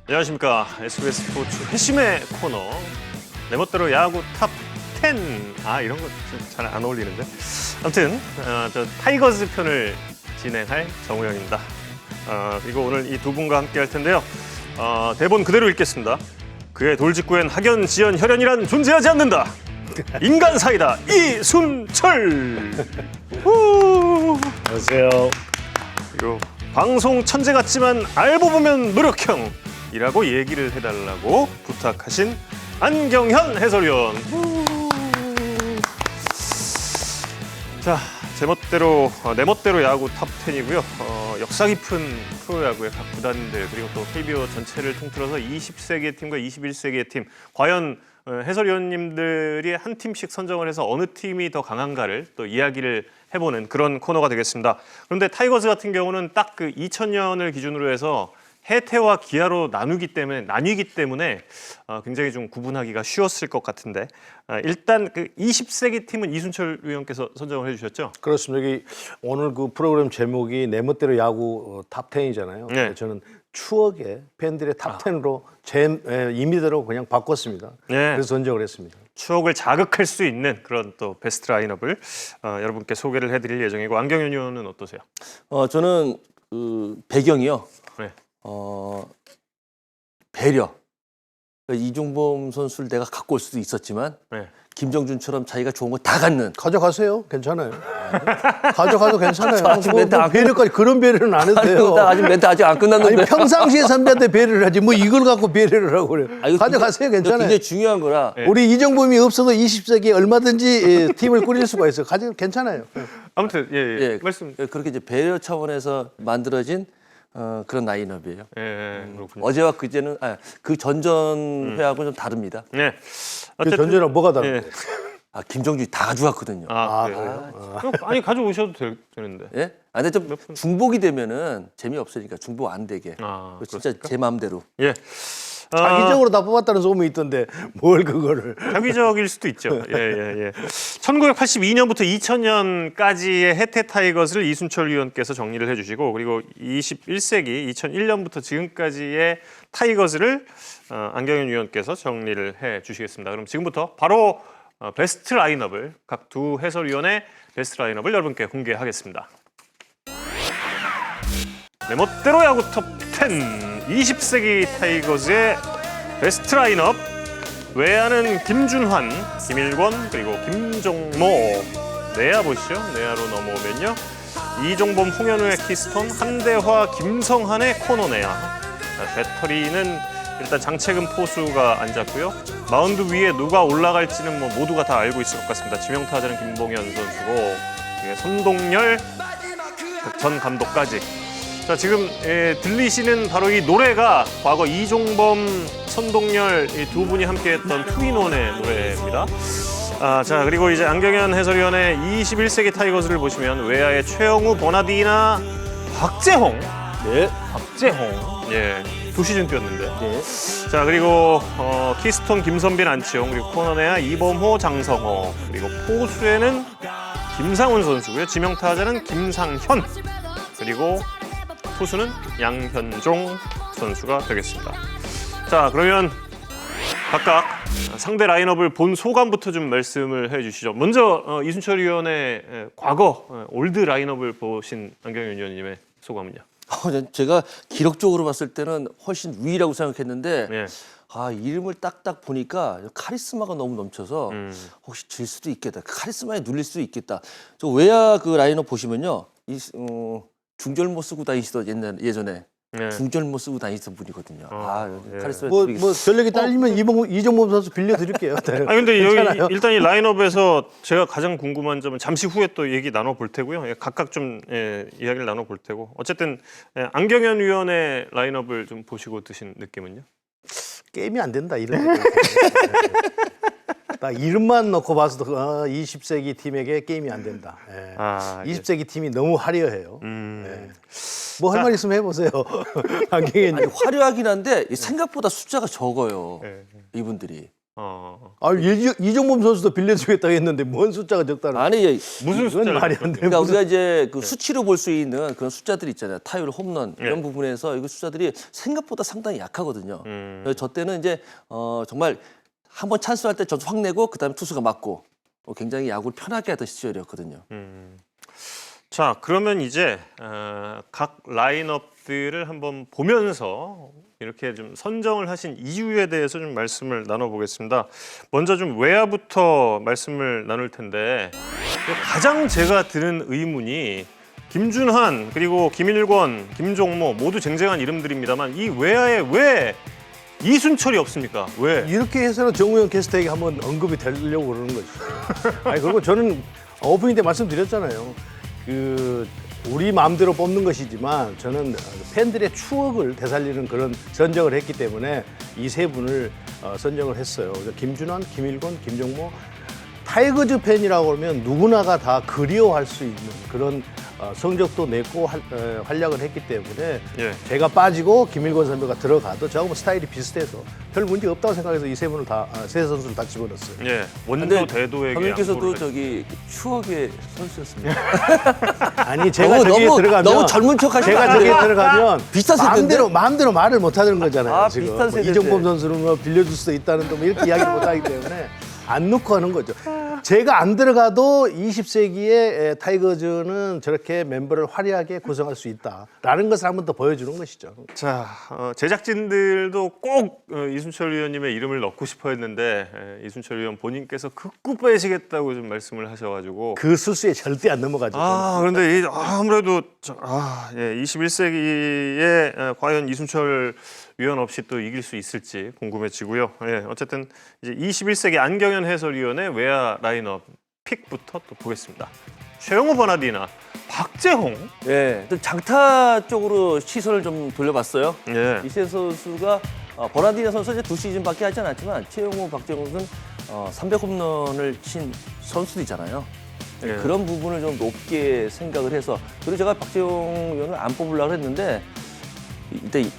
안녕하십니까. SBS 스포츠 회심의 코너 내 멋대로 야구 탑 10. 이런 거 잘 안 어울리는데. 아무튼 저 타이거즈 편을 진행할 정우영입니다. 그리고 오늘 이 두 분과 함께 할 텐데요. 대본 그대로 읽겠습니다. 그의 돌직구엔 학연, 지연, 혈연이란 존재하지 않는다. 인간 사이다. 이순철. 안녕하세요. 그리고 방송 천재 같지만 알고 보면 노력형이라고 얘기를 해달라고 부탁하신 안경현 해설위원. 자, 내 멋대로 야구 탑 10이고요. 역사 깊은 프로야구의 각 구단들 그리고 또 KBO 전체를 통틀어서 20세기의 팀과 21세기의 팀, 과연 해설위원님들이 한 팀씩 선정을 해서 어느 팀이 더 강한가를 또 이야기를 해보는 그런 코너가 되겠습니다. 그런데 타이거즈 같은 경우는 딱 그 2000년을 기준으로 해서 해태와 기아로 나뉘기 때문에 굉장히 좀 구분하기가 쉬웠을 것 같은데, 일단 그 20세기 팀은 이순철 위원께서 선정을 해주셨죠? 그렇습니다. 여기 오늘 그 프로그램 제목이 내 멋대로 야구 탑 10이잖아요. 네. 저는 추억의 팬들의 탑 10으로 제 임의대로 그냥 바꿨습니다. 네. 그래서 선정을 했습니다. 추억을 자극할 수 있는 그런 또 베스트 라인업을 여러분께 소개를 해드릴 예정이고, 안경현 위원은 어떠세요? 저는 그 배경이요. 네. 배려. 그러니까 이종범 선수를 내가 갖고 올 수도 있었지만 네. 김정준처럼 자기가 좋은 거 다 갖는. 가져가세요. 괜찮아요. 가져가도 괜찮아요. 아직 멘트 안 배려까지 그런 배려는 안 해도 돼요. 아직 멘트 아직 안 끝났는데. 아니, 평상시에 선배한테 배려를 하지 뭐 이걸 갖고 배려를 하고 그래. 가져가세요. 괜찮아요. 굉장히 중요한 거라. 네. 우리 이정범이 없어도 20세기에 얼마든지 팀을 꾸릴 수가 있어요. 괜찮아요. 아무튼 예, 말씀. 그렇게 이제 배려 차원에서 만들어진 그런 라인업이에요. 그렇군요. 어제와 그제는 그 전전 회하고는 좀 다릅니다. 네. 그 전제랑 뭐가 다른 예. 거예요? 김정준이 다 가져갔거든요. 그래요? 아니 가져오셔도 되는데. 예? 근데 좀 중복이 되면은 재미없으니까 중복 안 되게. 진짜 그렇습니까? 제 마음대로. 예. 자기적으로 다 뽑았다는 소문이 있던데 뭘 그거를. 자기적일 수도 있죠. 예. 1982년부터 2000년까지의 해태 타이거즈를 이순철 위원께서 정리를 해주시고, 그리고 21세기 2001년부터 지금까지의 타이거즈를 안경현 위원께서 정리를 해주시겠습니다. 그럼 지금부터 바로 베스트 라인업을, 각 두 해설위원의 베스트 라인업을 여러분께 공개하겠습니다. 내 멋대로 야구 톱 10 20세기 타이거즈의 베스트 라인업. 외야는 김준환, 김일권, 그리고 김종모. 내야 보시죠. 내야로 넘어오면요, 이종범, 홍현우의 키스톤, 한대화, 김성한의 코너 내야. 배터리는 일단 장채근 포수가 앉았고요. 마운드 위에 누가 올라갈지는 뭐 모두가 다 알고 있을 것 같습니다. 지명타자는 김봉현 선수고, 손동열 전 감독까지. 자, 지금 들리시는 바로 이 노래가 과거 이종범, 손동열 이 두 분이 함께했던 투인원의 노래입니다. 자, 그리고 이제 안경현 해설위원의 21세기 타이거즈를 보시면 외야의 최영우, 버나디나, 박재홍. 네. 박재홍. 예. 2시즌 뛰었는데. 네. 자, 그리고 키스톤 김선빈, 안치홍, 그리고 코너네야 이범호, 장성호, 그리고 포수에는 김상훈 선수고요. 지명타자는 김상현, 그리고 투수는 양현종 선수가 되겠습니다. 자, 그러면 각각 상대 라인업을 본 소감부터 좀 말씀을 해주시죠. 먼저 이순철 위원의 과거 올드 라인업을 보신 안경현 위원님의 소감은요? 제가 기록적으로 봤을 때는 훨씬 위라고 생각했는데 예. 이름을 딱딱 보니까 카리스마가 너무 넘쳐서 혹시 질 수도 있겠다. 카리스마에 눌릴 수도 있겠다. 저 외야 그 라인업 보시면요, 중절모 쓰고 다니시던 예전에 네. 중절모 쓰고 다니시던 분이거든요. 예. 카리스마. 뭐 전력이 딸리면 이정범 선수 빌려드릴게요. 근데 괜찮아요. 여기 일단 이 라인업에서 제가 가장 궁금한 점은 잠시 후에 또 얘기 나눠볼 테고요. 각각 좀 이야기를 나눠볼 테고, 어쨌든 안경현 위원의 라인업을 좀 보시고 드신 느낌은요? 게임이 안 된다 이런 거. 딱 이름만 넣고 봐서도 20세기 팀에게 게임이 안 된다. 예. 20세기 팀이 너무 화려해요. 예. 뭐 할 말 있으면 해보세요. 안경현. 화려하긴 한데 생각보다 숫자가 적어요. 이분들이. 이종범 선수도 빌려주겠다고 했는데 뭔 숫자가 적다는? 아니 무슨 이건 숫자를 말이 안 돼. 그러니까 우리가 이제 그 수치로 볼 수 있는 그런 숫자들 있잖아요. 타율, 홈런 이런 예. 부분에서 이 숫자들이 생각보다 상당히 약하거든요. 그래서 저 때는 이제 정말 한번 찬스할 때 전투 확 내고 그다음에 투수가 맞고 굉장히 야구를 편하게 하던 시절이었거든요. 자, 그러면 이제 각 라인업들을 한번 보면서 이렇게 좀 선정을 하신 이유에 대해서 좀 말씀을 나눠보겠습니다. 먼저 좀 외야부터 말씀을 나눌 텐데 가장 제가 드는 의문이 김준환 그리고 김일권, 김종모 모두 쟁쟁한 이름들입니다만 이 외야에 왜 이순철이 없습니까? 왜? 이렇게 해서는 정우영 캐스터에게 한번 언급이 되려고 그러는 거죠. 아니 그리고 저는 오프닝 때 말씀드렸잖아요. 우리 마음대로 뽑는 것이지만 저는 팬들의 추억을 되살리는 그런 선정을 했기 때문에 이 세 분을 선정을 했어요. 그래서 김준환, 김일권, 김종모 타이거즈 팬이라고 하면 누구나가 다 그리워할 수 있는 그런 성적도 냈고 활약을 했기 때문에 예. 제가 빠지고 김일권 선수가 들어가도 저하고 스타일이 비슷해서 별 문제 없다고 생각해서 이 세 분을 세 선수를 다 집어넣었어요. 예, 원조 근데 대도에게 형님께서도 양보를 저기 추억의 선수였습니다. 아니 제가 저기에 들어가면 너무 젊은 척 하시면 제가 안 저기에 돼요. 들어가면 비슷한 세대인데? 마음대로 말을 못 하는 거잖아요. 아, 지금 비슷한 뭐 세대인데. 이정범 선수는 뭐 빌려줄 수도 있다는 뭐 이렇게 이야기를 못 하기 때문에 안 넣고 하는 거죠. 제가 안 들어가도 20세기의 타이거즈는 저렇게 멤버를 화려하게 구성할 수 있다라는 것을 한 번 더 보여주는 것이죠. 자, 제작진들도 꼭 이순철 위원님의 이름을 넣고 싶어 했는데 이순철 위원 본인께서 극구 빼시겠다고 좀 말씀을 하셔가지고 그 수수에 절대 안 넘어가죠. 그런데 아무래도 21세기에 과연 이순철 위원 없이 또 이길 수 있을지 궁금해지고요. 예, 어쨌든 이제 21세기 안경현 해설위원의 외야 라인업 픽부터 또 보겠습니다. 최영호 버나디나, 박재홍. 예, 또 장타 쪽으로 시선을 좀 돌려봤어요. 예. 이세 선수가 버나디나 선수 이제 2시즌밖에 하지 않았지만 최용호, 박재홍은 300홈런을 친 선수들이잖아요. 예. 그런 부분을 좀 높게 생각을 해서 그리고 제가 박재홍 의원을 안 뽑으려고 했는데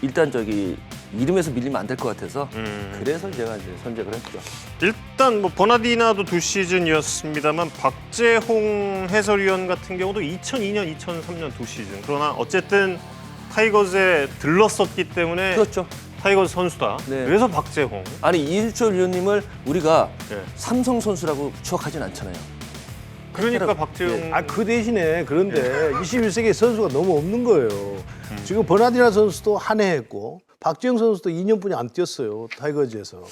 일단 저기 이름에서 밀리면 안 될 것 같아서 그래서 제가 이제 선택을 했죠. 일단 뭐 버나디나도 2시즌이었습니다만 박재홍 해설위원 같은 경우도 2002년, 2003년 2시즌. 그러나 어쨌든 타이거즈에 들렀었기 때문에 그렇죠. 타이거즈 선수다. 네. 그래서 박재홍. 아니 이순철 위원님을 우리가 예. 삼성 선수라고 추억하진 않잖아요. 그러니까 박재홍. 그 대신에 그런데 21세기에 선수가 너무 없는 거예요. 지금 버나디나 선수도 한 해 했고 박지영 선수도 2년뿐이 안 뛰었어요. 타이거즈에서.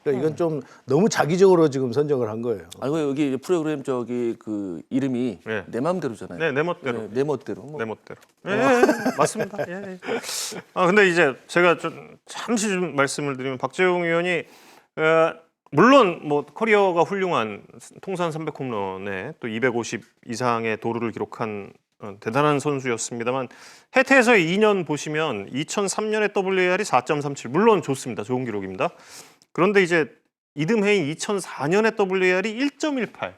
그러니까 이건 좀 너무 자기적으로 지금 선정을 한 거예요. 아이고 여기 프로그램 저기 그 이름이 네. 내 마음대로잖아요. 네, 내 멋대로. 네, 내 멋대로. 뭐. 내 멋대로. 예, 맞습니다. 예. 근데 이제 제가 좀 잠시 좀 말씀을 드리면 박재홍 의원이 물론 뭐 커리어가 훌륭한 통산 300홈런에 또 250 이상의 도루를 기록한 대단한 선수였습니다만 해태에서의 2년 보시면 2003년에 WAR이 4.37 물론 좋습니다. 좋은 기록입니다. 그런데 이제 이듬해인 2004년에 WAR이 1.18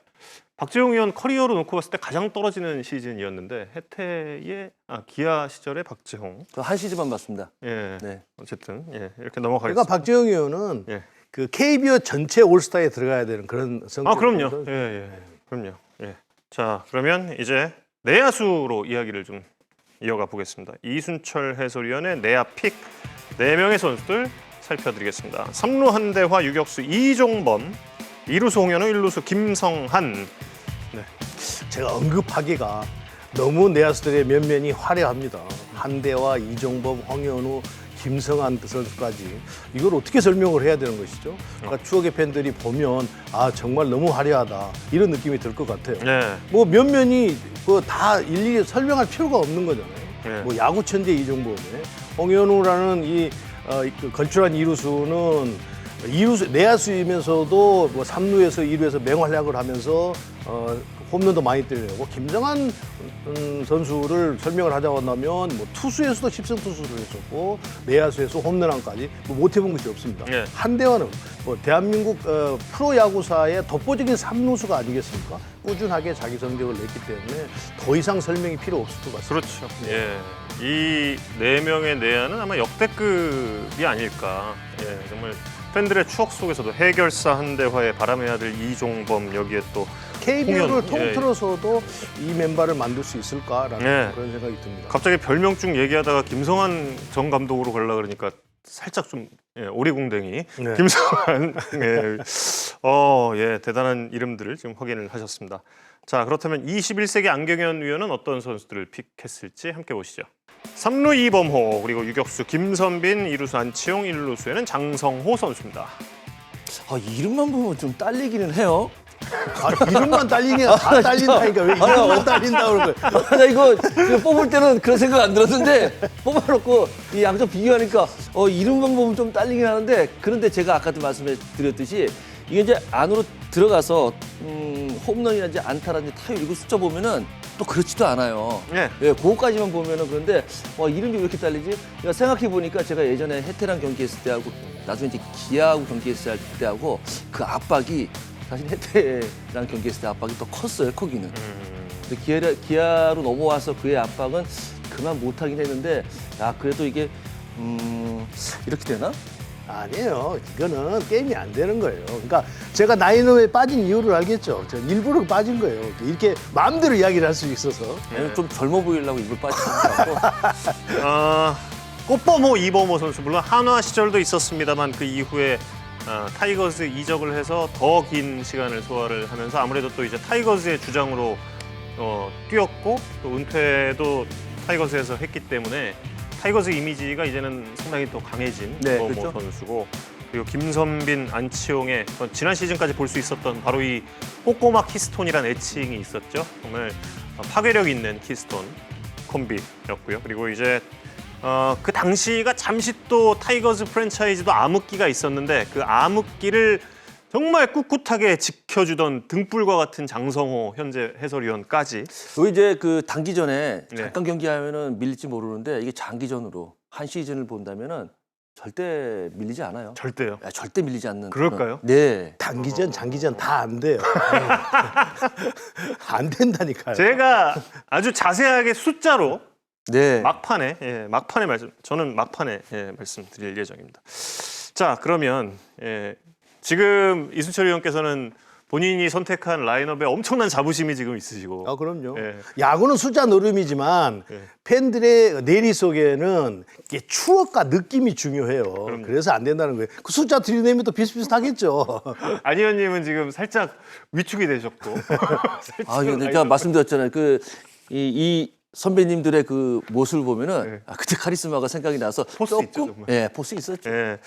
박재홍 의원 커리어로 놓고 봤을 때 가장 떨어지는 시즌이었는데 해태의 기아 시절의 박재홍. 저 한 시즌만 봤습니다. 예. 네. 어쨌든 이렇게 그러니까 넘어가겠습니다. 박재영 의원은 예. 그 KBO 전체 올스타에 들어가야 되는 그런 성격. 그럼요. 예. 그럼요. 예. 자, 그러면 이제 내야수로 이야기를 좀 이어가 보겠습니다. 이순철 해설위원의 내야 픽 4명의 선수들 살펴드리겠습니다. 3루 한대화 유격수 이종범, 2루수 홍현우, 1루수 김성한. 제가 언급하기가 너무 내야수들의 면면이 화려합니다. 한대화, 이종범, 황현우, 김성한 선수까지 이걸 어떻게 설명을 해야 되는 것이죠? 그러니까 추억의 팬들이 보면 정말 너무 화려하다 이런 느낌이 들 것 같아요. 예. 뭐 면면이 뭐 다 일일이 설명할 필요가 없는 거잖아요. 예. 뭐 야구 천재 이종범에 홍현우라는 그 건출한 이루수는 이루수 내야수이면서도 뭐 3루에서 2루에서 맹활약을 하면서 홈런도 많이 때려내고 김정한 선수를 설명을 하자고 한다면 뭐 투수에서도 10승 투수를 했었고 내야수에서 홈런왕까지 뭐 못 해본 것이 없습니다. 예. 한대환은 뭐 대한민국 프로야구사의 독보적인 3루수가 아니겠습니까? 꾸준하게 자기 성적을 냈기 때문에 더 이상 설명이 필요 없을 것 같습니다. 그렇죠. 예. 이 4명의 내야는 아마 역대급이 아닐까. 예. 정말 팬들의 추억 속에서도 해결사 한대화의 바람의 아들 이종범 여기에 또 KBO를 홍연, 통틀어서도 이 멤버를 만들 수 있을까라는 예. 그런 생각이 듭니다. 갑자기 별명중 얘기하다가 김성환 전 감독으로 가려고 그러니까 살짝 좀 오리궁뎅이 네. 김성환 예, 대단한 이름들을 지금 확인을 하셨습니다. 자, 그렇다면 21세기 안경현 위원은 어떤 선수들을 픽했을지 함께 보시죠. 3루 이범호 그리고 유격수 김선빈, 2루수 안치홍, 1루수에는 장성호 선수입니다. 이름만 보면 좀 딸리기는 해요. 이름만 딸리냐 다 딸린다니까 왜 이름만 딸린다 그런 거예요? 나 이거 뽑을 때는 그런 생각 안 들었는데 뽑아놓고 이 양쪽 비교하니까 이름만 보면 좀 딸리긴 하는데 그런데 제가 아까도 말씀드렸듯이 이게 이제 안으로 들어가서 홈런이라든지 안타라든지 타율 이거 숫자 보면은 또 그렇지도 않아요. 네. 예, 그거까지만 보면은 그런데 이름이 왜 이렇게 딸리지? 그러니까 생각해 보니까 제가 예전에 해태랑 경기했을 때하고 나중에 이제 기아하고 경기했을 때하고 그 압박이 사실 해태랑 경기했을 때 압박이 더 컸어요, 거기는. 근데 기아로 넘어와서 그의 압박은 그만 못하긴 했는데, 그래도 이게 이렇게 되나? 아니에요. 이거는 게임이 안 되는 거예요. 그러니까 제가 나인홈에 빠진 이유를 알겠죠. 저 일부러 빠진 거예요. 이렇게 마음대로 이야기를 할 수 있어서. 아니면 좀 젊어 보이려고 입을 빠지는 것 같고. 꽃범호, 이범호 선수 물론 한화 시절도 있었습니다만 그 이후에 타이거즈 이적을 해서 더 긴 시간을 소화를 하면서 아무래도 또 이제 타이거즈의 주장으로 뛰었고 또 은퇴도 타이거즈에서 했기 때문에 타이거즈 이미지가 이제는 상당히 또 강해진 네, 이범호 그렇죠. 선수고 그리고 김선빈, 안치홍의 지난 시즌까지 볼 수 있었던 바로 이 꼬꼬마 키스톤이라는 애칭이 있었죠. 정말 파괴력 있는 키스톤 콤비였고요. 그리고 이제 그 당시가 잠시 또 타이거즈 프랜차이즈도 암흑기가 있었는데 그 암흑기를 정말 꿋꿋하게 지켜주던 등불과 같은 장성호 현재 해설위원까지 또 이제 그 단기전에 네. 잠깐 경기하면은 밀릴지 모르는데 이게 장기전으로 한 시즌을 본다면은 절대 밀리지 않아요. 절대요. 절대 밀리지 않는. 그럴까요? 네. 단기전, 장기전 다 안 돼요. 안 된다니까요. 제가 아주 자세하게 숫자로 네. 막판에 저는 막판에 말씀드릴 예정입니다. 자, 그러면 지금 이순철 의원께서는 본인이 선택한 라인업에 엄청난 자부심이 지금 있으시고. 그럼요. 예. 야구는 숫자 노름이지만 예. 팬들의 내리 속에는 이게 추억과 느낌이 중요해요. 그럼요. 그래서 안 된다는 거예요. 그 숫자 들이내면 또 비슷비슷하겠죠. 안 의원님은 지금 살짝 위축이 되셨고. 이거 제가 말씀드렸잖아요. 이 선배님들의 그 모습을 보면은 네. 그때 카리스마가 생각이 나서 포스 있죠, 정말. 포스 있었죠. 예.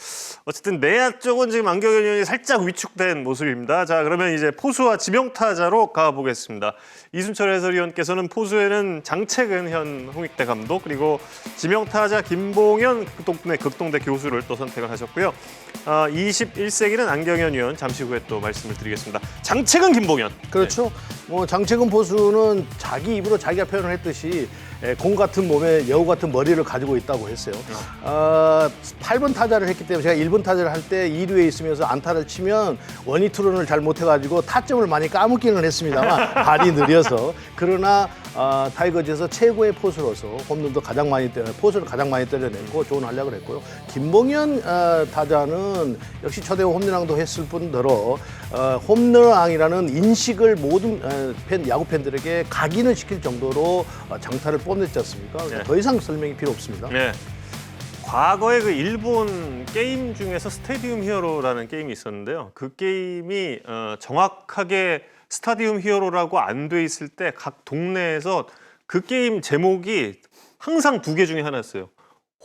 어쨌든 내야 쪽은 지금 안경현 의원이 살짝 위축된 모습입니다. 자, 그러면 이제 포수와 지명타자로 가보겠습니다. 이순철 해설위원께서는 포수에는 장채근 현 홍익대 감독 그리고 지명타자 김봉현 극동대 교수를 또 선택을 하셨고요. 21세기는 안경현 의원 잠시 후에 또 말씀을 드리겠습니다. 장채근, 김봉현. 그렇죠. 장채근 포수는 자기 입으로 자기가 표현을 했듯이 공 같은 몸에 여우 같은 머리를 가지고 있다고 했어요. 8번 타자를 했기 때문에 제가 1번 타자를 할 때 2루에 있으면서 안타를 치면 원히트론을 잘 못해가지고 타점을 많이 까먹기는 했습니다만 발이 느려서 그러나 타이거즈에서 최고의 포수로서 홈런도 포수를 가장 많이 때려냈고 좋은 활약을 했고요. 김봉현 타자는 역시 초대형 홈런왕도 했을 뿐더러 홈런왕이라는 인식을 모든 야구 팬들에게 각인을 시킬 정도로 장타를 뽐냈지 않습니까? 네. 더 이상 설명이 필요 없습니다. 네. 과거에 그 일본 게임 중에서 스타디움 히어로라는 게임이 있었는데요. 그 게임이 정확하게 스타디움 히어로라고 안 돼 있을 때 각 동네에서 그 게임 제목이 항상 두 개 중에 하나였어요.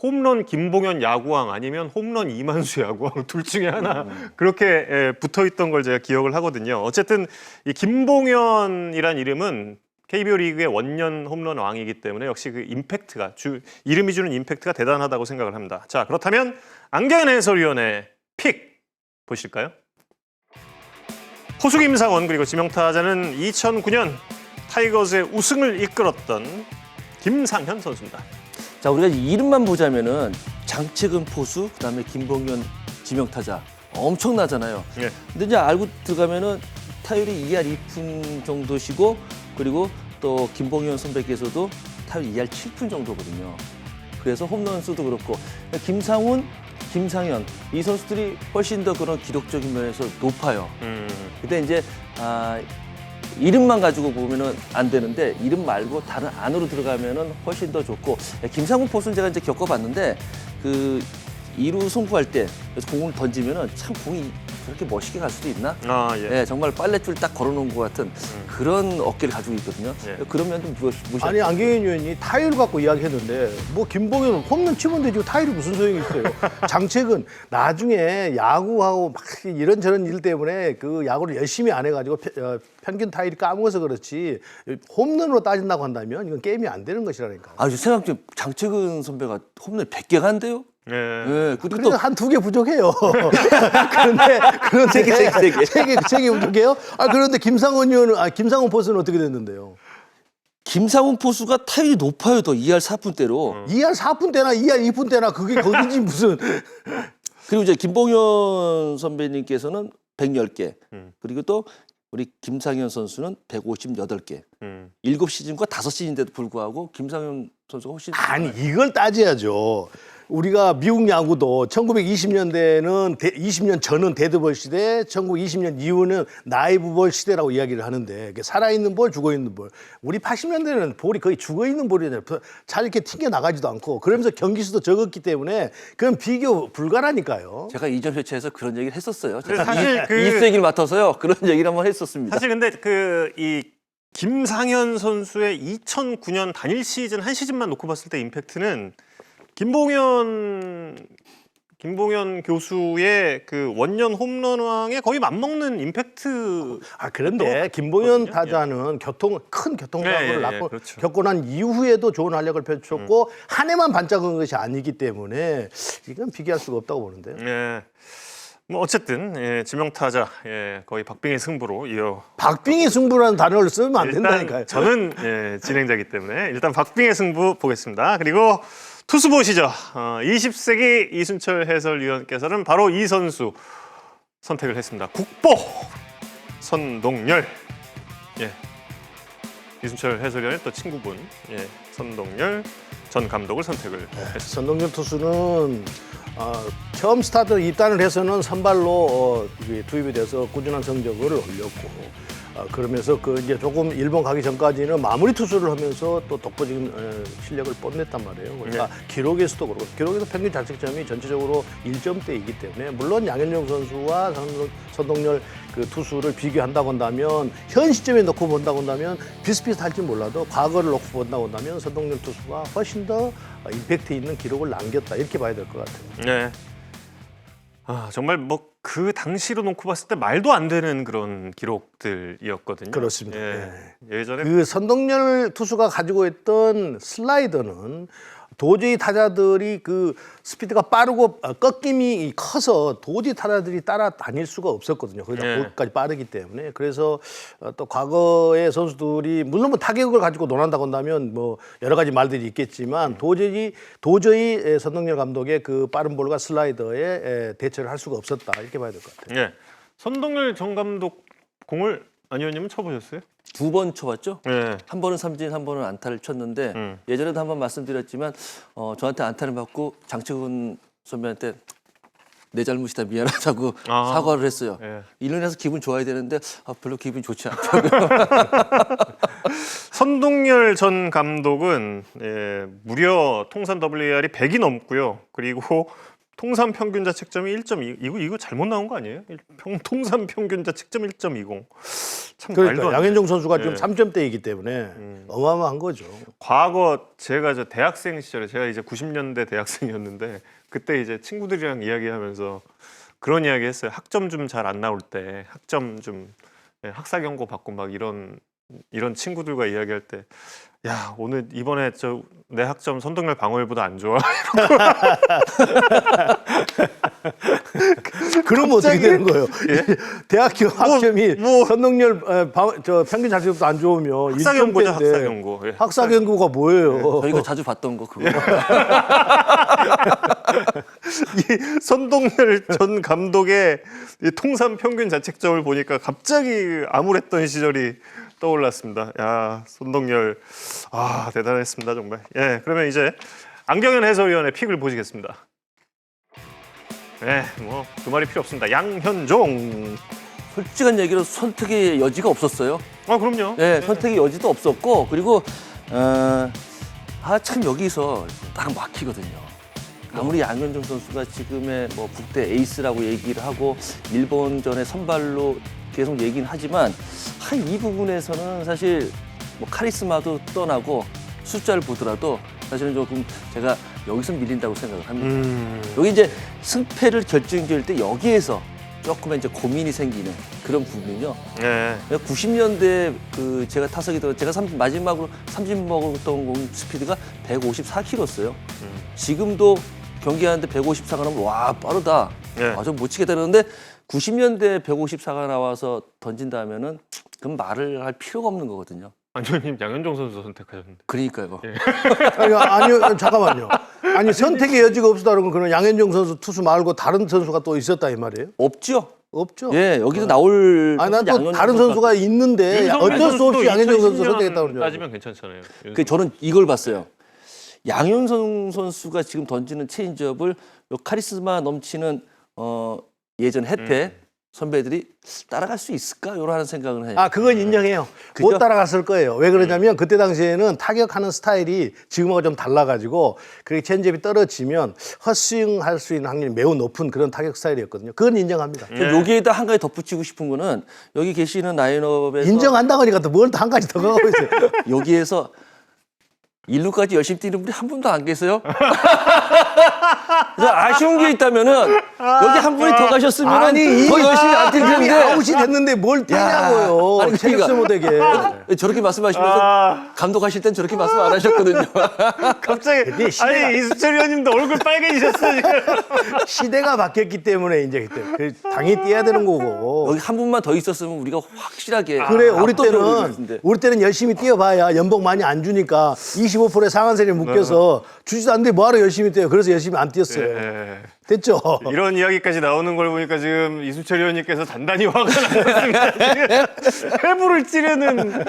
홈런 김봉현 야구왕 아니면 홈런 이만수 야구왕 둘 중에 하나 그렇게 붙어 있던 걸 제가 기억을 하거든요. 어쨌든 이 김봉현이란 이름은 KBO 리그의 원년 홈런 왕이기 때문에 역시 그 임팩트가 이름이 주는 임팩트가 대단하다고 생각을 합니다. 자, 그렇다면 안경현 해설위원의 픽 보실까요? 포수 김상원 그리고 지명타자는 2009년 타이거즈의 우승을 이끌었던 김상현 선수입니다. 자, 우리가 이름만 보자면은 장채근 포수, 그다음에 김봉현 지명타자 엄청나잖아요. 예. 근데 이제 알고 들어가면은 타율이 2할 2푼 정도시고 그리고 또 김봉현 선배께서도 타율 2할 7푼 정도거든요. 그래서 홈런 수도 그렇고 김상훈 김상현 이 선수들이 훨씬 더 그런 기록적인 면에서 높아요. 근데 이제 이름만 가지고 보면은 안 되는데 이름 말고 다른 안으로 들어가면은 훨씬 더 좋고 김상훈 포수는 제가 이제 겪어봤는데 그 2루 송구할 때 그래서 공을 던지면은 참 공이 그렇게 멋있게 갈 수도 있나? 아, 예. 네, 정말 빨랫줄 딱 걸어놓은 것 같은 그런 어깨를 가지고 있거든요. 예. 그런 면도 무시. 아니 안경현 의원이 타율 갖고 이야기했는데 뭐 김봉현 홈런 치면 되지 타율이 무슨 소용이 있어요. 장책은 나중에 야구하고 막 이런저런 일 때문에 그 야구를 열심히 안 해가지고 평균 타율이 까먹어서 그렇지 홈런으로 따진다고 한다면 이건 게임이 안 되는 것이라니까. 아, 생각 좀 장채근 선배가 홈런 100개가 한대요? 예. 네, 그리고 그래도 또 한 2개 부족해요. 그런데 세 개. 세 개 부족해요. 아 그런데 김상훈 의원은 김상훈 포수는 어떻게 됐는데요? 김상훈 포수가 타율이 높아요, 더 2할 4푼대로. 2할 4푼 때나 2할 2푼 때나 그게 거기지 무슨. 그리고 이제 김봉현 선배님께서는 110개. 그리고 또 우리 김상현 선수는 158개. 7시즌과 5시즌인데도 불구하고 김상현 선수가 훨씬 아니 이걸 따져야죠. 우리가 미국 야구도 1920년대는 20년 전은 데드볼 시대, 1920년 이후는 나이브볼 시대라고 이야기를 하는데 살아있는 볼, 죽어있는 볼. 우리 80년대는 볼이 거의 죽어있는 볼이잖아요. 잘 이렇게 튕겨 나가지도 않고 그러면서 경기 수도 적었기 때문에 그건 비교 불가라니까요. 제가 이전 회차에서 그런 얘기를 했었어요. 그래서 제가 사실 그- 20세기를 맡아서요. 그런 얘기를 한번 했었습니다. 사실 근데 이 김상현 선수의 2009년 단일 시즌 한 시즌만 놓고 봤을 때 임팩트는 김봉현 교수의 그 원년 홈런왕에 거의 맞먹는 임팩트. 그런데 김봉현 그렇거든요. 타자는 큰 교통사고를 예, 그렇죠. 겪고 난 이후에도 좋은 활약을 펼쳤고 한 해만 반짝은 것이 아니기 때문에 이건 비교할 수가 없다고 보는데요. 예. 뭐 어쨌든 지명타자 거의 박빙의 승부로 이어. 박빙의 승부라는 단어를 쓰면 안 일단 된다니까요. 저는 진행자이기 때문에 일단 박빙의 승부 보겠습니다. 그리고 투수 보시죠. 20세기 이순철 해설위원께서는 바로 이 선수 선택을 했습니다. 국보 선동열. 예. 이순철 해설위원의 또 친구분 선동열 전 감독을 선택을 했습니다. 선동열 투수는 처음 스타트 입단을 해서는 선발로 투입이 돼서 꾸준한 성적을 올렸고 그러면서 이제 조금 일본 가기 전까지는 마무리 투수를 하면서 또 독보적인 실력을 뽐냈단 말이에요. 그러니까 기록에서도 그렇고 기록에서 평균 자책점이 전체적으로 1점대이기 때문에 물론 양현종 선수와 선동열 그 투수를 비교한다고 한다면 현 시점에 놓고 본다고 한다면 비슷비슷할지 몰라도 과거를 놓고 본다고 한다면 선동열 투수가 훨씬 더 임팩트 있는 기록을 남겼다 이렇게 봐야 될 것 같아요. 네. 정말 뭐 그 당시로 놓고 봤을 때 말도 안 되는 그런 기록들이었거든요. 그렇습니다. 예전에 그 선동열 투수가 가지고 있던 슬라이더는 도저히 타자들이 그 스피드가 빠르고 꺾임이 커서 도저히 타자들이 따라다닐 수가 없었거든요. 거기까지 빠르기 때문에. 그래서 또 과거의 선수들이 물론 뭐 타격을 가지고 논한다고 한다면 뭐 여러 가지 말들이 있겠지만 도저히 선동열 감독의 그 빠른 볼과 슬라이더에 대처를 할 수가 없었다. 이렇게 봐야 될 것 같아요. 예. 선동열 전 감독 공을 안 의원님은 쳐보셨어요? 2번 쳐봤죠? 네. 한 번은 삼진, 한 번은 안타를 쳤는데 예전에도 한번 말씀드렸지만 저한테 안타를 맞고 장채근 선배한테 내 잘못이다 미안하다고 사과를 했어요. 예. 이로 인해서 기분 좋아야 되는데 별로 기분이 좋지 않더라고요. 선동열 전 감독은 무려 통산 WAR이 100이 넘고요. 그리고 통산 평균 자책점이 1.2. 이거 잘못 나온 거 아니에요? 통산 평균 자책점 1.20. 참 말도 그러니까 안 돼. 양현종 선수가 지금 3점대이기 때문에 어마어마한 거죠. 과거 제가 대학생 시절에 제가 이제 90년대 대학생이었는데 그때 이제 친구들이랑 이야기하면서 그런 이야기 했어요. 학점 좀 잘 안 나올 때 학점 좀 학사 경고 받고 막 이런 친구들과 이야기할 때 야 오늘 이번에 내 학점 선동열 방어율보다 안 좋아. 그러면 어떻게 되는 거예요? 대학교 학점이 선동열 평균 자책점도 안 좋으면 학사 경고죠, 1점대인데 학사 경고. 예. 학사 경고가 뭐예요? 저희가 자주 봤던 거 그거. 이 선동열 전 감독의 이 통산 평균 자책점을 보니까 갑자기 암울했던 시절이 떠올랐습니다. 야, 선동열 대단했습니다 정말. 예, 그러면 이제 안경현 해설위원의 픽을 보시겠습니다. 네, 뭐 그 말이 필요 없습니다. 양현종. 솔직한 얘기로 선택의 여지가 없었어요. 아 그럼요. 네, 선택의 여지도 없었고 그리고 참 여기서 딱 막히거든요. 아무리 양현종 선수가 지금의 뭐 국대 에이스라고 얘기를 하고 일본전에 선발로 계속 얘기는 하지만 이 부분에서는 사실 뭐 카리스마도 떠나고 숫자를 보더라도 사실은 조금 제가 여기서 밀린다고 생각을 합니다. 여기 이제 승패를 결정지을 때 여기에서 조금 이제 고민이 생기는 그런 부분이요. 네. 90년대 그 제가 타석이 들어 제가 마지막으로 삼진 먹었던 공 스피드가 154km였어요. 지금도 경기하는데 154가 나오면 와 빠르다. 네. 좀 못 치겠다 그러는데 90년대 154가 나와서 던진다면은 그럼 말을 할 필요가 없는 거거든요. 안현님 양현종 선수 선택하셨는데. 그러니까요. 아니요, 잠깐만요. 아니 선택의 여지가 없었다는 건 그런 양현종 선수 투수 말고 다른 선수가 또 있었다 이 말이에요? 없죠. 없죠. 예, 여기서 나올 아니 난 또 양현종 다른 선수가 있는데 어쩔 수 없이 양현종 선수 선택했다고 그러죠. 따지면 괜찮잖아요. 저는 이걸 봤어요. 양현종 선수가 지금 던지는 체인지업을 요 카리스마 넘치는 예전 해태 선배들이 따라갈 수 있을까? 이런 생각을 해요. 아, 그건 인정해요. 그죠? 못 따라갔을 거예요. 왜 그러냐면 그때 당시에는 타격하는 스타일이 지금하고 좀 달라가지고 그렇게 체인지업이 떨어지면 헛스윙 할 수 있는 확률이 매우 높은 그런 타격 스타일이었거든요. 그건 인정합니다. 여기에다 한 가지 덧붙이고 싶은 거는 여기 계시는 라인업에서 인정한다고 하니까 또 뭘 또 한 가지 더 가고 있어요. 여기에서 1루까지 열심히 뛰는 분이 한 분도 안 계세요. 그래서 아쉬운 게 있다면은 여기 한 분이 더 가셨으면 더 열심히 안 뛸 이미 텐데 아웃이 됐는데 뭘 뛰냐고요. 아니, 체력스 못하게. 저렇게 말씀하시면서 감독하실 땐 저렇게 말씀 안 하셨거든요. 갑자기 이게 시대가- 아니 이수철 의원님도 얼굴 빨개지셨어요 지금. 시대가 바뀌었기 때문에 이제 그때 당연히 뛰어야 되는 거고. 여기 한 분만 더 있었으면 우리가 확실하게 그래 우리 압도적으로 이겼을 텐데. 때는 열심히 뛰어봐야 연봉 많이 안 주니까 25%의 상한선에 묶여서 주지도 않는데 뭐하러 열심히 뛰어요. 그래서 열심히 안 뛰었어요. 네. 됐죠? 이런 이야기까지 나오는 걸 보니까 지금 이수철 의원님께서 단단히 화가 나셨습니다. 지금 회부를 찌르는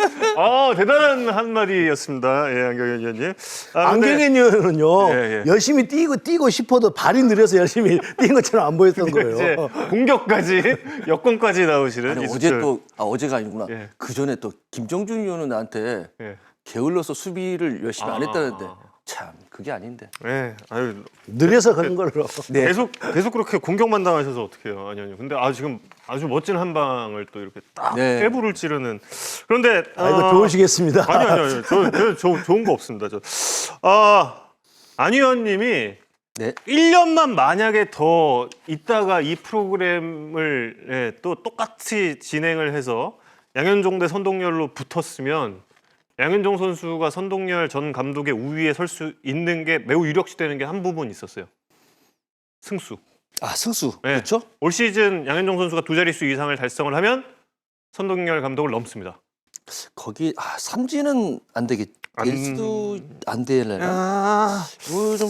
대단한 한마디였습니다. 예, 안경현 의원님. 안경현 의원은요 예, 예. 열심히 뛰고 싶어도 발이 느려서 열심히 뛴 것처럼 안 보였던 이제 거예요. 공격까지 여건까지 나오시는 아니, 이수철. 어제가 아니구나. 예. 그 전에 또 김정준 의원은 나한테 예. 게을러서 수비를 열심히 안 했다는데 참 그게 아닌데. 네, 아유 느려서 그런 걸로. 네. 계속 그렇게 공격만 당하셔서 어떡해요, 아니요. 근데 지금 아주 멋진 한 방을 또 이렇게 딱 네. 회부를 찌르는. 그런데 아이고 좋으시겠습니다. 아니요. 저 좋은 거 없습니다. 안 의원님이 네. 1년만 만약에 더 있다가 이 프로그램을 또 똑같이 진행을 해서 양현종 대 선동열로 붙었으면 양현종 선수가 선동열 전 감독의 우위에 설 수 있는 게 매우 유력시되는 게 한 부분 있었어요. 승수. 승수. 네. 그렇죠? 올 시즌 양현종 선수가 두 자릿수 이상을 달성을 하면 선동열 감독을 넘습니다. 거기 삼진은 안 되겠. 될 수도 안 되려나. 좀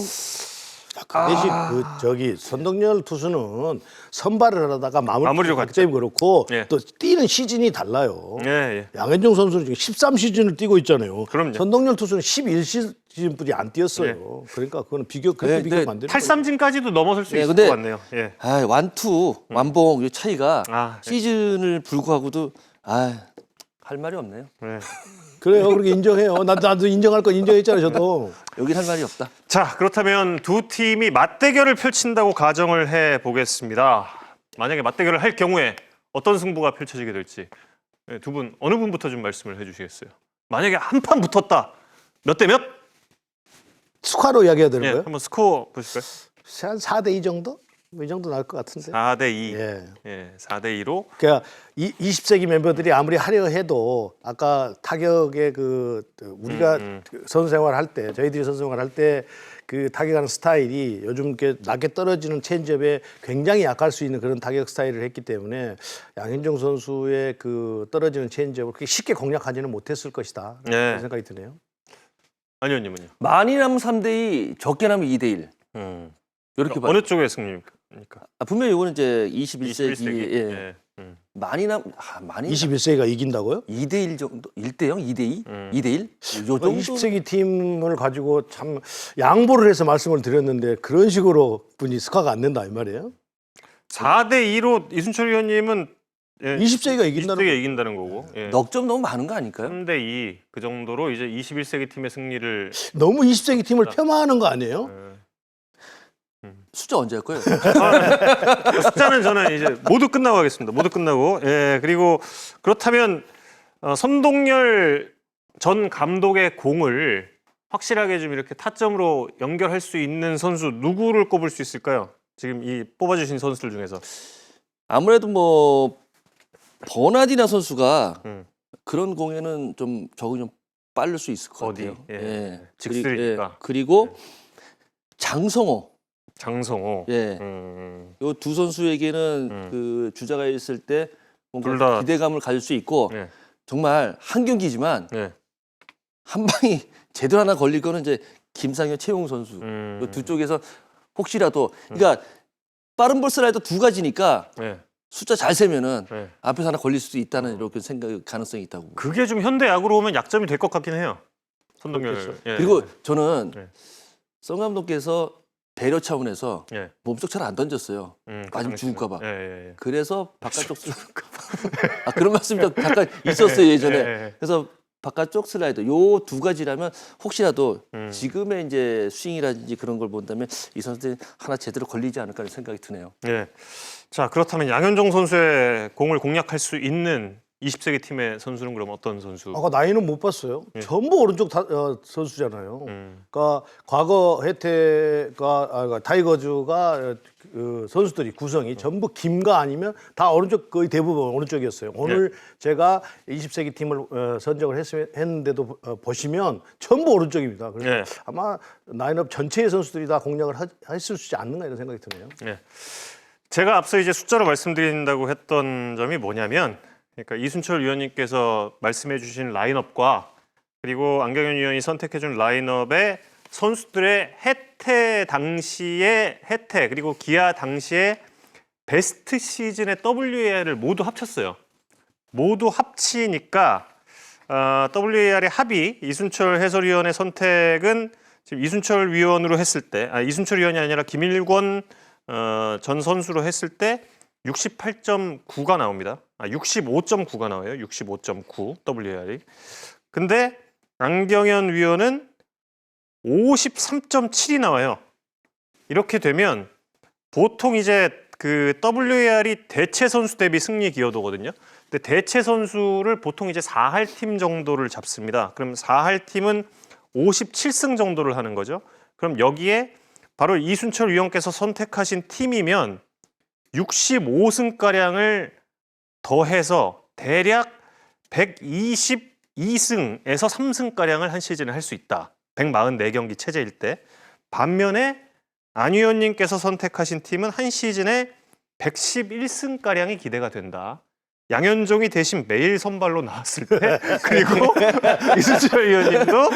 대신 선동열 투수는 선발을 하다가 마무리로 각점이 그렇고 예. 또 뛰는 시즌이 달라요. 예. 양현종 선수는 지금 13시즌을 뛰고 있잖아요. 그럼요. 선동열 투수는 11시즌뿐이 안 뛰었어요. 그러니까 그거는 그렇게 네, 비교 네. 만드는 거예요. 탈삼진까지도 넘어설 수 네, 있을 근데- 것 같네요. 예. 완투 완봉 이 차이가 예. 시즌을 불구하고도 할 말이 없네요. 네. 그래요. 그렇게 인정해요. 나도 인정할 건 인정했잖아요. 저도. 여긴 할 말이 없다. 자, 그렇다면 두 팀이 맞대결을 펼친다고 가정을 해 보겠습니다. 만약에 맞대결을 할 경우에 어떤 승부가 펼쳐지게 될지 두 분 어느 분부터 좀 말씀을 해주시겠어요? 만약에 한 판 붙었다. 몇 대 몇? 스코어로 이야기해야 되는 예, 거예요? 한번 스코어 보실까요? 한 4대 2 정도? 뭐 이 정도 나올 것 같은데. 4대 2. 예. 예, 4대 2로. 그러니까 20세기 멤버들이 아무리 하려 해도 아까 타격의 우리가 선수 생활할 때 저희들이 선수 생활할 때 그 타격하는 스타일이 요즘 이렇게 낮게 떨어지는 체인지업에 굉장히 약할 수 있는 그런 타격 스타일을 했기 때문에 양현종 선수의 그 떨어지는 체인지업을 그렇게 쉽게 공략하지는 못했을 것이다. 네. 그런 생각이 드네요. 안 의원님은요? 많이 남으면 3대 2, 적게 남으면 2대 1. 이렇게 봐. 어느 쪽의 승리입니까? 분명히 이거는 이제 21세기. 21세기. 예. 예. 많이 21세기가 이긴다고요? 2대 1 정도? 1대 0, 2대 2, 2대 1. 요 정도. 20세기 팀을 가지고 참 양보를 해서 말씀을 드렸는데 그런 식으로 분이 스코어가 안 된다 이 말이에요? 4대 2로 이순철 위원님은 20세기가 이긴다는 20세기가 이긴다는 거고. 예. 넉 점 너무 많은 거 아닐까요? 3대 2 그 정도로 이제 21세기 팀의 승리를 너무 20세기 팀을 폄하하는 거 아니에요? 숫자 언제 할 거예요? 숫자는 저는 이제 모두 끝나고 하겠습니다. 모두 끝나고. 예, 그리고 그렇다면 선동열 전 감독의 공을 확실하게 좀 이렇게 타점으로 연결할 수 있는 선수 누구를 꼽을 수 있을까요? 지금 이 뽑아주신 선수들 중에서. 아무래도 뭐 버나디나 선수가 음. 그런 공에는 좀 적응이 좀 빠를 수 있을 것 어디? 같아요. 예. 직슬이니까. 그리고 장성호. 장성호. 예. 요 두 선수에게는 그 주자가 있을 때 둘 뭔가 다- 기대감을 가질 수 있고 예. 정말 한 경기지만 예. 한 방이 제대로 하나 걸릴 거는 이제 김상현, 최용 선수 요 두 쪽에서 혹시라도 그러니까 빠른 볼 슬라이더 두 가지니까 예. 숫자 잘 세면은 예. 앞에서 하나 걸릴 수도 있다는 이렇게 생각 가능성이 있다고. 그게 좀 현대 야구로 오면 약점이 될 것 같긴 해요. 선동열. 그렇겠죠. 예. 그리고 저는 네. 성 감독께서 배려 차원에서 예. 몸쪽 잘 안 던졌어요. 맞으면 죽을까 봐. 예, 예, 예. 그래서 바깥쪽 아 그런 말씀이 잠깐 있었어요 예전에. 예, 예. 그래서 바깥쪽 슬라이더 요 두 가지라면 혹시라도 음. 지금의 이제 스윙이라든지 그런 걸 본다면 이 선수들이 하나 제대로 걸리지 않을까 하는 생각이 드네요. 예. 자, 그렇다면 양현종 선수의 공을 공략할 수 있는 20세기 팀의 선수는 그럼 어떤 선수? 아까 나이는 못 봤어요. 전부 오른쪽 선수잖아요. 그러니까 과거 혜태가 타이거즈가 선수들이 구성이 전부 김가 아니면 다 오른쪽 거의 대부분 오른쪽이었어요. 오늘 제가 20세기 팀을 선정을 했는데도 보시면 전부 오른쪽입니다. 그래서 예. 아마 라인업 전체의 선수들이 다 공략을 했을 수 있지 않는가 이런 생각이 드네요. 예. 제가 앞서 이제 숫자로 말씀드린다고 했던 점이 뭐냐면, 그러니까 이순철 위원님께서 말씀해주신 라인업과 그리고 안경현 위원이 선택해준 라인업의 선수들의 해태 그리고 기아 당시의 베스트 시즌의 WAR을 모두 합쳤어요. 모두 합치니까 WAR의 합이 이순철 해설위원의 선택은 지금 이순철 위원으로 했을 때, 이순철 위원이 아니라 김일권 전 선수로 했을 때 68.9가 나옵니다. 65.9가 나와요. 65.9 WAR이. 근데 안경현 위원은 53.7이 나와요. 이렇게 되면 보통 이제 그 WAR이 대체 선수 대비 승리 기여도거든요. 근데 대체 선수를 보통 이제 4할 팀 정도를 잡습니다. 그럼 4할 팀은 57승 정도를 하는 거죠. 그럼 여기에 바로 이순철 위원께서 선택하신 팀이면 65승가량을 더해서 대략 122승에서 3승가량을 한 시즌에 할 수 있다. 144경기 체제일 때. 반면에 안 위원님께서 선택하신 팀은 한 시즌에 111승가량이 기대가 된다. 양현종이 대신 매일 선발로 나왔을 때, 그리고 이순철 위원님도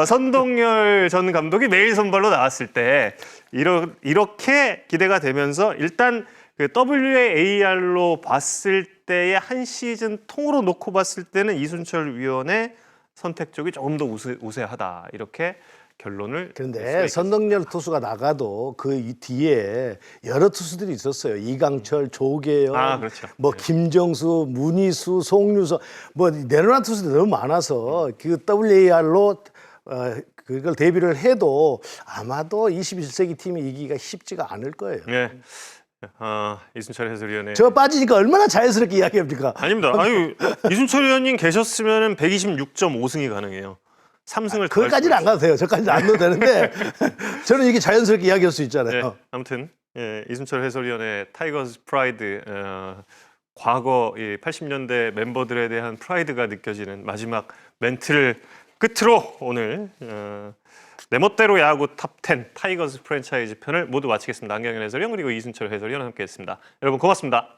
선동열 전 감독이 매일 선발로 나왔을 때 이렇게 기대가 되면서 일단 그 WAR로 봤을 때의 한 시즌 통으로 놓고 봤을 때는 이순철 위원의 선택 쪽이 조금 더 우세하다. 이렇게 결론을 그런데 선동열 투수가 나가도 그 뒤에 여러 투수들이 있었어요. 이강철, 조계현, 그렇죠. 뭐 김정수, 문희수, 송유서 뭐 내려놓은 투수들이 너무 많아서 그 WAR로 그걸 대비를 해도 아마도 21세기 팀이 이기기가 쉽지가 않을 거예요. 네. 이순철 해설위원의 저 빠지니까 얼마나 자연스럽게 이야기합니까? 아닙니다. 아유, 이순철 위원님 계셨으면 126.5승이 가능해요. 3승을 그것까지는 안 가도 돼요. 저까지는 안 넣어도 되는데 저는 이게 자연스럽게 이야기할 수 있잖아요. 네, 아무튼 이순철 해설위원의 타이거즈 프라이드, 과거 이 80년대 멤버들에 대한 프라이드가 느껴지는 마지막 멘트를 끝으로 오늘 내 멋대로 야구 탑10 타이거즈 프랜차이즈 편을 모두 마치겠습니다. 안경현 해설위원 그리고 이순철 해설위원 함께했습니다. 여러분 고맙습니다.